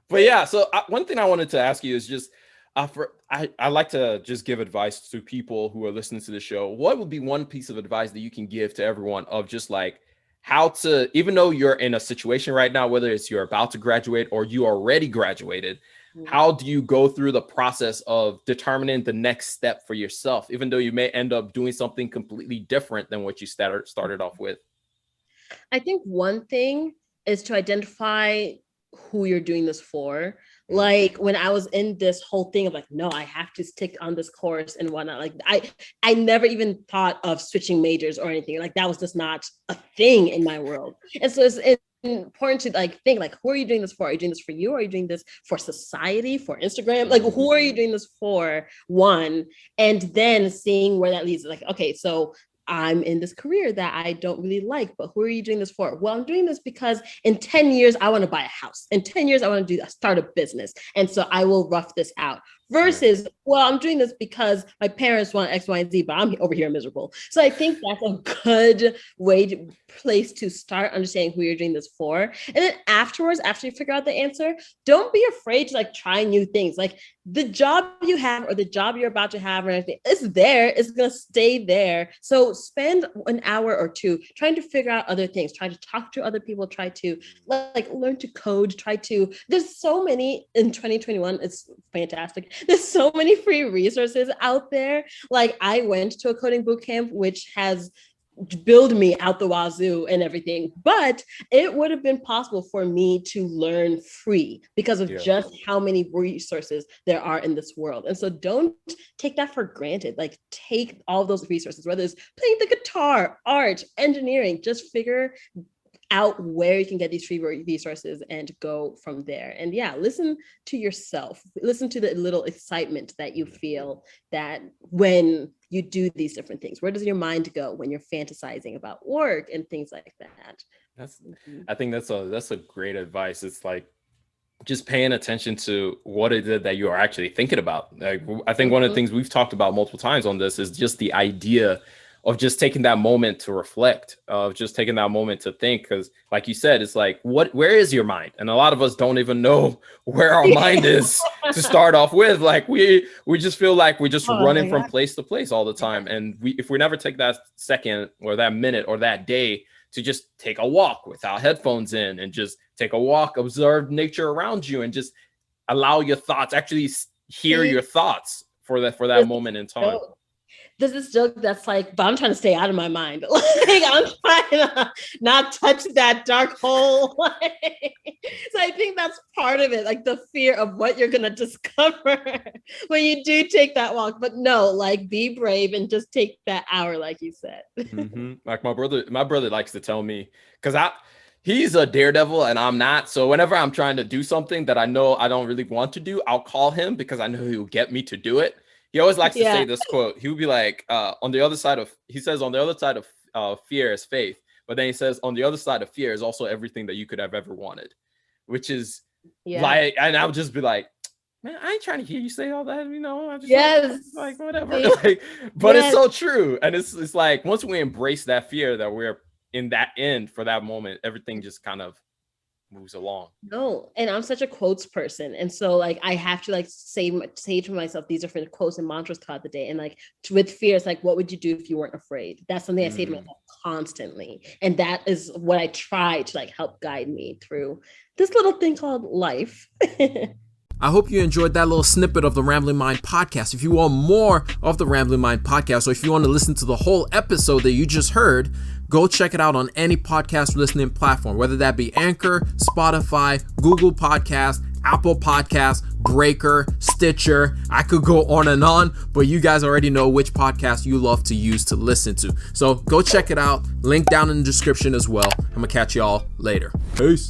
But yeah, so one thing I wanted to ask you is just, I like to just give advice to people who are listening to the show. What would be one piece of advice that you can give to everyone of just like how to, even though you're in a situation right now, whether it's you're about to graduate or you already graduated, how do you go through the process of determining the next step for yourself, even though you may end up doing something completely different than what you started off with? I think one thing is to identify who you're doing this for. Like when I was in this whole thing of like, no, I have to stick on this course and whatnot. Like I never even thought of switching majors or anything. Like that was just not a thing in my world. And so it's important to like think like, who are you doing this for? Are you doing this for you? Or are you doing this for society, for Instagram? Like who are you doing this for? One, and then seeing where that leads. Like, okay, so I'm in this career that I don't really like, but who are you doing this for? Well, I'm doing this because in 10 years, I want to buy a house. In 10 years, I want to start a business. And so I will rough this out. Versus, well, I'm doing this because my parents want X, Y, and Z, but I'm over here miserable. So I think that's a good place to start understanding who you're doing this for. And then afterwards, after you figure out the answer, don't be afraid to like try new things. Like the job you have or the job you're about to have or anything, it's there. It's going to stay there. So spend an hour or two trying to figure out other things, trying to talk to other people, try to like learn to code, there's so many in 2021. It's fantastic. There's so many free resources out there. Like I went to a coding bootcamp, which has build me out the wazoo and everything, but it would have been possible for me to learn free because of just how many resources there are in this world. And so don't take that for granted. Like take all those resources, whether it's playing the guitar, art, engineering, just figure out where you can get these free resources and go from there. And yeah, listen to yourself, listen to the little excitement that you feel that when you do these different things. Where does your mind go when you're fantasizing about work and things like that? I think that's a great advice. It's like just paying attention to what it is that you are actually thinking about. Like I think one of the things we've talked about multiple times on this is just the idea of just taking that moment to reflect, of just taking that moment to think. Because like you said, it's like, where is your mind? And a lot of us don't even know where our mind is to start off with. Like we just feel like we're just running from place to place all the time. And if we never take that second or that minute or that day to just take a walk without headphones in and just take a walk, observe nature around you and just allow your thoughts, actually hear your thoughts for that moment in time. There's this joke that's like, but I'm trying to stay out of my mind. Like I'm trying to not touch that dark hole. So I think that's part of it, like the fear of what you're gonna discover when you do take that walk. But no, like be brave and just take that hour, like you said. Like my brother likes to tell me, because he's a daredevil and I'm not. So whenever I'm trying to do something that I know I don't really want to do, I'll call him because I know he'll get me to do it. He always likes to say this quote. He would be like, on the other side of fear is faith. But then he says, on the other side of fear is also everything that you could have ever wanted, which is like, and I would just be like, man, I ain't trying to hear you say all that, you know. I just like whatever. Like, but it's so true. And it's like, once we embrace that fear that we're in that end for that moment, everything just kind of moves along. No, and I'm such a quotes person, and so like I have to like say to myself these different quotes and mantras throughout the day. And like with fear, it's like, what would you do if you weren't afraid? That's something I say to myself constantly, and that is what I try to like help guide me through this little thing called life. I hope you enjoyed that little snippet of the Rambling Mind podcast. If you want more of the Rambling Mind podcast, or if you want to listen to the whole episode that you just heard, go check it out on any podcast listening platform, whether that be Anchor, Spotify, Google Podcast, Apple Podcast, Breaker, Stitcher. I could go on, but you guys already know which podcast you love to use to listen to. So go check it out. Link down in the description as well. I'm going to catch y'all later. Peace.